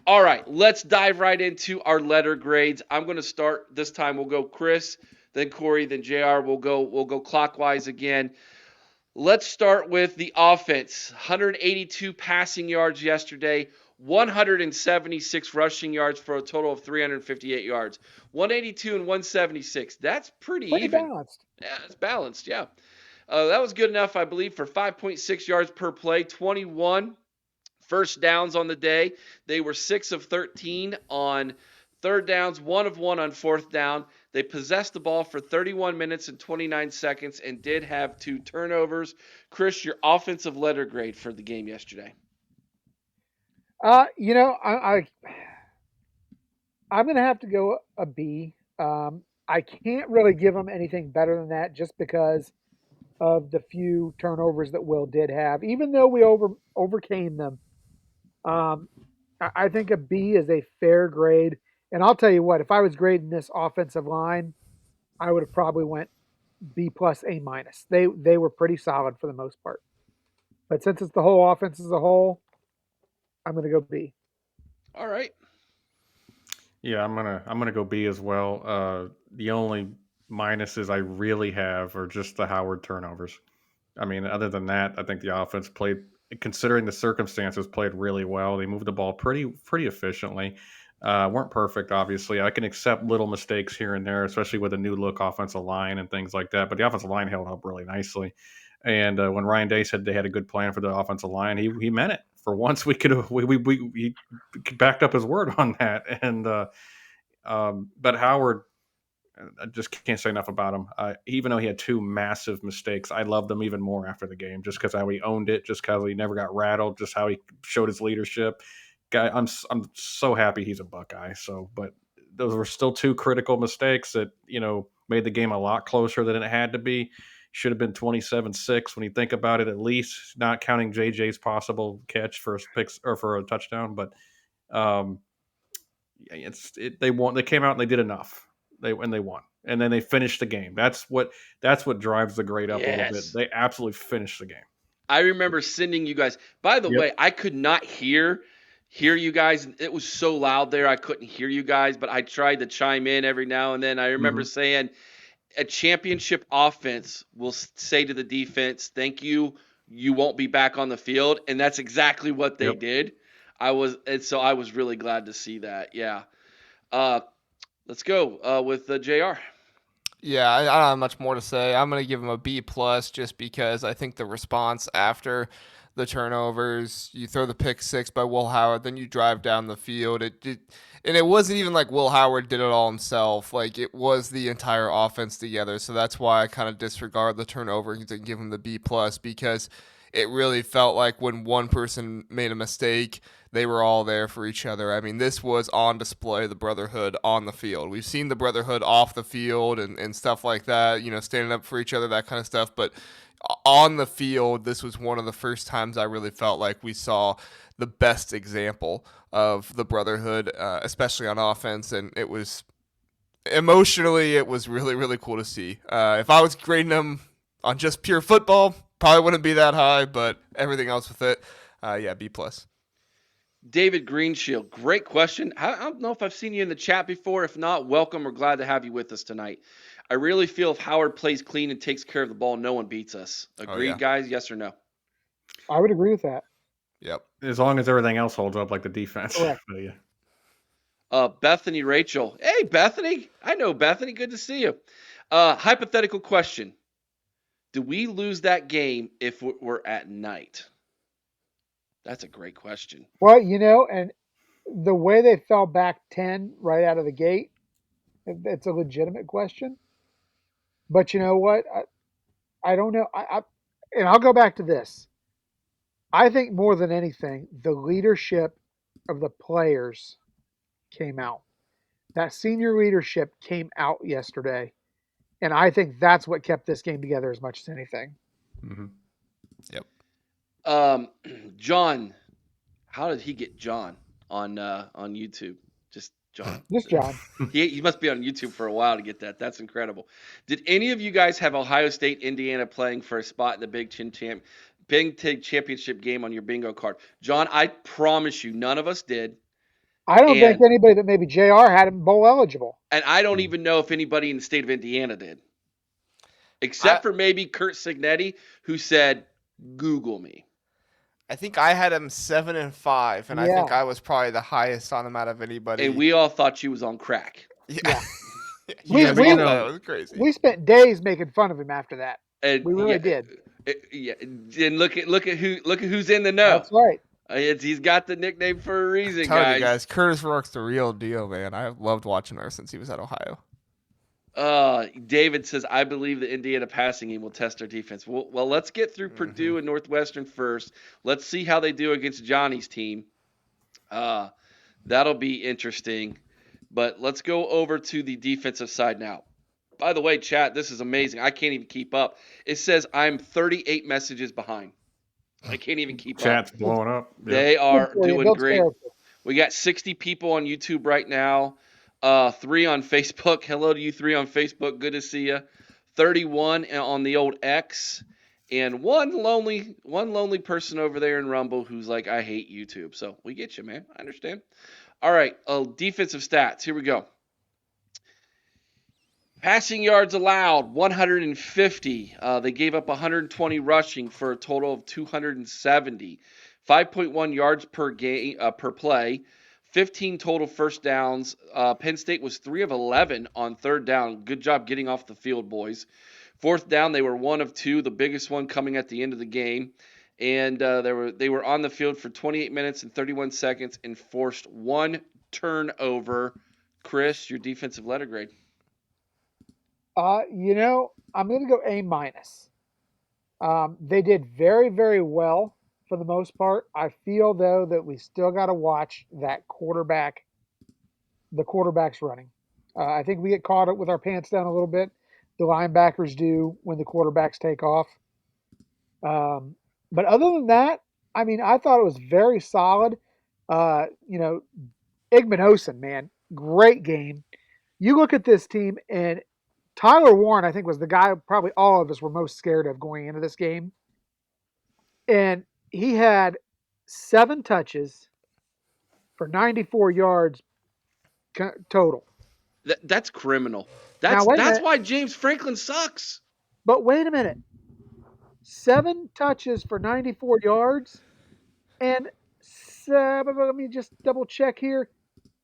All right, let's dive right into our letter grades. I'm going to start this time. We'll go Chris, then Cory, then Jr. We'll go clockwise again. Let's start with the offense. 182 passing yards yesterday, 176 rushing yards for a total of 358 yards. 182 and 176. That's pretty Pretty even. balanced. Yeah, it's balanced. Yeah. That was good enough, I believe, for 5.6 yards per play, 21 first downs on the day. They were 6 of 13 on third downs, 1 of 1 on fourth down. They possessed the ball for 31 minutes and 29 seconds and did have 2 turnovers. Chris, your offensive letter grade for the game yesterday. You know, I'm gonna have to go a B. I can't really give them anything better than that, just because of the few turnovers that Will did have. Even though we overcame them, um, I think a B is a fair grade. And I'll tell you what, if I was grading this offensive line, I would have probably went B plus A minus. They were pretty solid for the most part. But since it's the whole offense as a whole, I'm gonna go B. All right. Yeah, I'm gonna go B as well. The only minuses I really have are just the Howard turnovers. I mean, other than that, I think the offense played, considering the circumstances, played really well. They moved the ball pretty efficiently. Weren't perfect, obviously. I can accept little mistakes here and there, especially with a new look offensive line and things like that. But the offensive line held up really nicely. And when Ryan Day said they had a good plan for the offensive line, he meant it. For once, we backed up his word on that. And but Howard, I just can't say enough about him. Even though he had two massive mistakes, I loved him even more after the game, just because how he owned it, just because he never got rattled, just how he showed his leadership. Guy, I'm so happy he's a Buckeye. So, but those were still two critical mistakes that made the game a lot closer than it had to be. Should have been 27-6 when you think about it, at least, not counting JJ's possible catch for a picks or for a touchdown. But um, they won. They came out and they did enough. They won, and then they finished the game. That's what drives the grade up a little bit. Yes. They absolutely finished the game. I remember sending you guys. By the Yep. way, I could not hear you guys. It was so loud there. I couldn't hear you guys, but I tried to chime in every now and then. I remember Hmm. saying a championship offense will say to the defense, "Thank you. You won't be back on the field," and that's exactly what they Yep. did. I was really glad to see that. Yeah. Uh, let's go with Jr. Yeah, I don't have much more to say. I'm gonna give him a B plus just because I think the response after the turnovers, you throw the pick six by Will Howard, then you drive down the field. And it wasn't even like Will Howard did it all himself. Like it was the entire offense together. So that's why I kind of disregard the turnover and give him the B plus because it really felt like when one person made a mistake, they were all there for each other. I mean, this was on display, the brotherhood on the field. We've seen the brotherhood off the field and stuff like that, standing up for each other, that kind of stuff. But on the field, this was one of the first times I really felt like we saw the best example of the brotherhood, especially on offense. And it was emotionally, it was really, really cool to see. If I was grading them on just pure football, probably wouldn't be that high, but everything else with it, yeah, B plus. David Greenshield, great question. I don't know if I've seen you in the chat before. If not, welcome. We're glad to have you with us tonight. I really feel if Howard plays clean and takes care of the ball, no one beats us. Oh Agreed, yeah, guys? Yes or no? I would agree with that. yep. As long as everything else holds up, like the defense. Correct. But yeah. Bethany Rachel. Hey, Bethany. I know Bethany. Good to see you. Hypothetical question. Do we lose that game if we're at night? That's a great question. Well, and the way they fell back 10 right out of the gate, it's a legitimate question. But you know what? I don't know. And I'll go back to this. I think more than anything, the leadership of the players came out. That senior leadership came out yesterday. And I think that's what kept this game together as much as anything. Hmm. Yep. Um, John. How did he get John on YouTube? Just John. Just John. He must be on YouTube for a while to get that. That's incredible. Did any of you guys have Ohio State, Indiana playing for a spot in the Big Ten championship game on your bingo card? John, I promise you, none of us did. I don't think And anybody but maybe JR had him bowl eligible. I don't even know if anybody in the state of Indiana did, I except for maybe Kurt Signetti, who said, "Google me." I think I had him 7-5, and I Yeah, think I was probably the highest on him out of And anybody. we all thought she was on crack. Yeah, yeah. you We Yeah, guys but you all we thought know, it was crazy. we spent days making fun of him after that. And We really did. yeah. And look at who's in the know. That's right. He's got the nickname for a I'm reason, telling you guys. guys, Curtis Rourke's the real deal, man. I loved watching her since he was at Ohio. David says, I believe the Indiana passing game will test our defense. Well, let's get through Purdue and Northwestern first. Let's see how they do against Johnny's team. That'll be interesting. But let's go over to the defensive side now. By the way, chat, this is amazing. I can't even keep up. It says I'm 38 messages behind. I can't even keep chat's up. blowing up. Yep. They Good are for you. doing Builds great. character. We got 60 people on YouTube right now. 3 on Facebook. Hello to you 3 on Facebook. Good to see you. 31 on the old X, and one lonely person over there in Rumble who's like, I hate YouTube. So we get you, man. I understand. All right, defensive stats. Here we go. Passing yards allowed, 150. They gave up 120 rushing for a total of 270. 5.1 yards per game per play. 15 total first downs. Penn State was 3 of 11 on third down. Good job getting off the field, boys. Fourth down, they were 1 of 2, the biggest one coming at the end of the game. And they were on the field for 28 minutes and 31 seconds and forced 1 turnover. Chris, your defensive letter grade. I'm going to go A minus. They did very, very well for the most part. I feel though that we still got to watch that quarterback, the quarterback's running. I think we get caught up with our pants down a little bit. The linebackers do when the quarterbacks take off. But other than that, I mean, I thought it was very solid. Uh, you know, Igmanosin, man, great game. You look at this team, and Tyler Warren, I think, was the guy probably all of us were most scared of going into this game. And he had 7 touches for 94 yards total. That's criminal. Now, That's wait a that's minute. why James Franklin sucks. But wait a minute. 7 touches for 94 yards. And let me just double check here.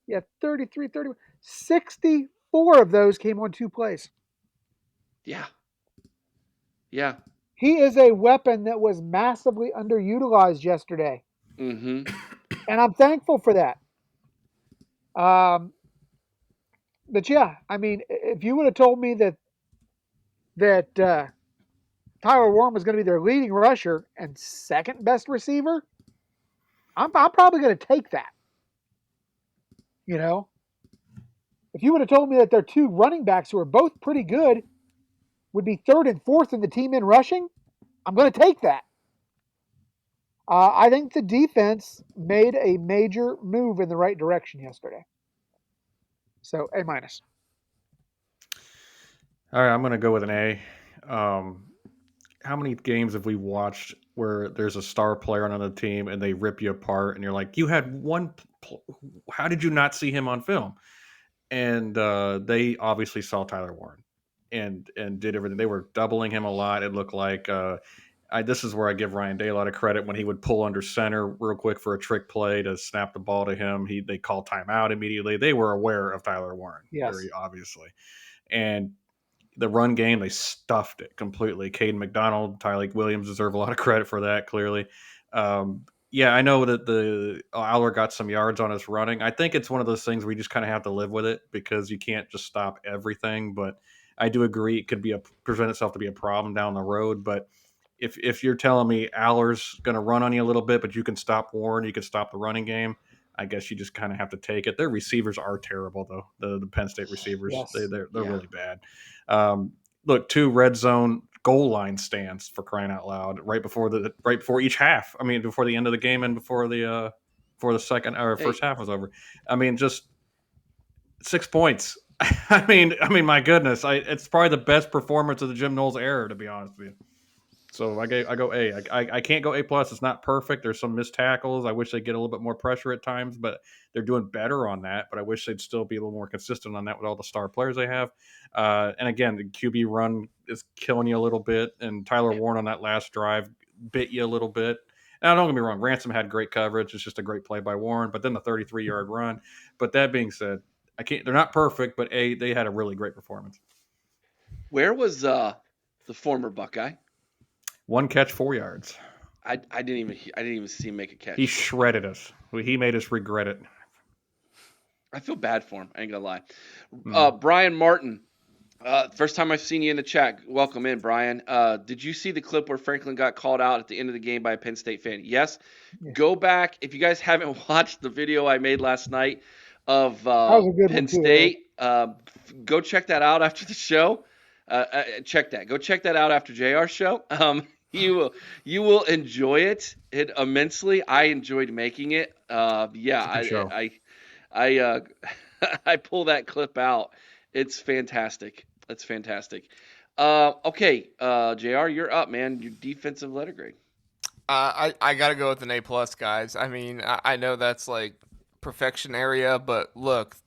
Yeah, 33, 31. 64 of those came on 2 plays. Yeah. Yeah. He is a weapon that was massively underutilized yesterday. Mm-hmm. And I'm thankful for that. But yeah, I mean, if you would have told me that Tyler Warren was going to be their leading rusher and second best receiver, I'm probably going to take that. You know, if you would have told me that their 2 running backs who are both pretty good would be 3rd and 4th in the team in rushing, I'm going to take that. I think the defense made a major move in the right direction yesterday. So A minus. All right, I'm going to go with an A. How many games have we watched where there's a star player on another team and they rip you apart and you're like, you had one, how did you not see him on film? And they obviously saw Tyler Warren and did everything. They were doubling him a lot. It looked like this is where I give Ryan Day a lot of credit when he would pull under center real quick for a trick play to snap the ball to him. They called timeout immediately. They were aware of Tyler Warren, Yes. very obviously. And the run game, they stuffed it completely. Caden McDonald, Tyreek Williams deserve a lot of credit for that, clearly. Yeah, I know that the Aller got some yards on his running. I think it's one of those things where you just kind of have to live with it because you can't just stop everything. But I do agree it could present itself to be a problem down the road. But if you're telling me Aller's going to run on you a little bit, but you can stop Warren, you can stop the running game, I guess you just kind of have to take it. Their receivers are terrible, though. The Penn State receivers, Yes. they're really bad. Look, 2 red zone goal line stands for crying out loud right before each half. I mean, before the end of the game and before the second or first half was over. I mean, just 6 points. I mean, my goodness, it's probably the best performance of the Jim Knowles era, to be honest with you. So I go A. I can't go A plus. It's not perfect. There's some missed tackles. I wish they'd get a little bit more pressure at times, but they're doing better on that. But I wish they'd still be a little more consistent on that with all the star players they have. And again, the QB run is killing you a little bit. And Tyler Warren on that last drive bit you a little bit. Now, don't get me wrong. Ransom had great coverage. It's just a great play by Warren. But then the 33-yard run. But that being said, I can't. They're not perfect, but they had a really great performance. Where was the former Buckeye? 1 catch, 4 yards. I didn't even see him make a catch. He shredded us. He made us regret it. I feel bad for him. I ain't gonna lie. Brian Martin, first time I've seen you in the chat. Welcome in, Brian. Did you see the clip where Franklin got called out at the end of the game by a Penn State fan? Yes. Yeah. Go back if you guys haven't watched the video I made last night of was a good Penn one, too, State. Go check that out after the show. Check that. Go check that out after JR's show. You will enjoy it immensely. I enjoyed making it. I pull that clip out. It's fantastic. It's fantastic. Okay, JR, you're up, man. Your defensive letter grade. I gotta go with an A plus, guys. I mean, I know that's like perfection area, but look,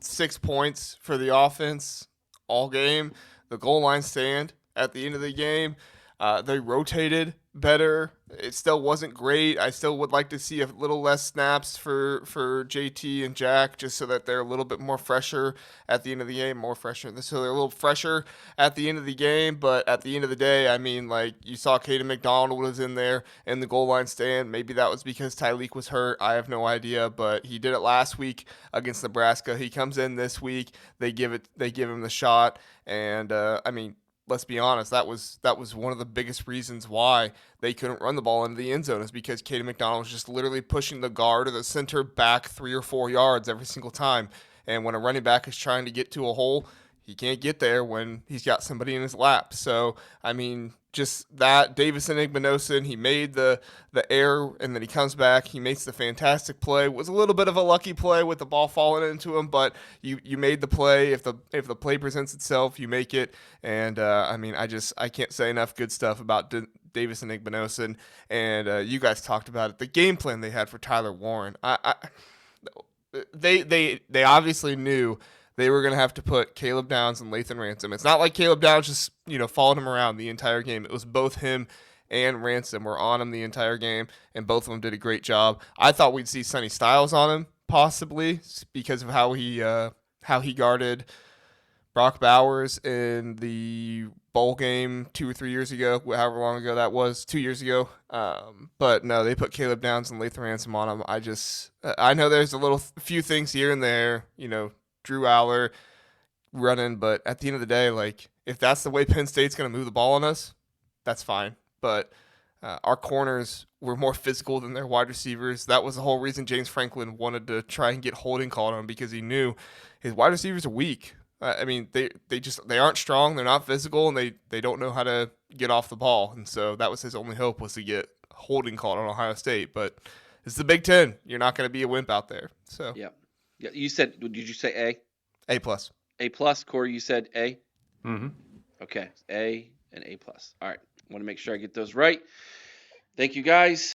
6 points for the offense all game. The goal line stand at the end of the game. They rotated better. It still wasn't great. I still would like to see a little less snaps for JT and Jack, just so that they're a little bit more fresher at the end of the game. So they're a little fresher at the end of the game. But at the end of the day, I mean, like, you saw Caden McDonald was in there in the goal line stand. Maybe that was because Tyleek was hurt. I have no idea, but he did it last week against Nebraska. He comes in this week. They give him the shot, and I mean, let's be honest, that was one of the biggest reasons why they couldn't run the ball into the end zone, is because Caden McDonald was just literally pushing the guard or the center back 3 or 4 yards every single time. And when a running back is trying to get to a hole, he can't get there when he's got somebody in his lap. So, I mean, just that, Davison Igbinosun, he made the error, and then he comes back. He makes the fantastic play. It was a little bit of a lucky play with the ball falling into him, but you made the play. If the play presents itself, you make it. And, I mean, I can't say enough good stuff about Davison Igbinosun. And you guys talked about it. The game plan they had for Tyler Warren. They obviously knew they were going to have to put Caleb Downs and Lathan Ransom. It's not like Caleb Downs just, followed him around the entire game. It was both him and Ransom were on him the entire game, and both of them did a great job. I thought we'd see Sonny Styles on him, possibly, because of how he guarded Brock Bowers in the bowl game 2 or 3 years ago, however long ago that was, 2 years ago. But no, they put Caleb Downs and Lathan Ransom on him. I know there's a few things here and there, Drew Aller running, but at the end of the day, like, if that's the way Penn State's going to move the ball on us, that's fine. But our corners were more physical than their wide receivers. That was the whole reason James Franklin wanted to try and get holding called on him, because he knew his wide receivers are weak. I mean, they aren't strong, they're not physical, and they don't know how to get off the ball. And so that was his only hope, was to get holding called on Ohio State. But it's the Big Ten. You're not going to be a wimp out there. So Yeah. You said, did you say A? A plus. A plus. Cory, you said A? Mm-hmm. Okay. A and A plus. All right. I want to make sure I get those right. Thank you, guys.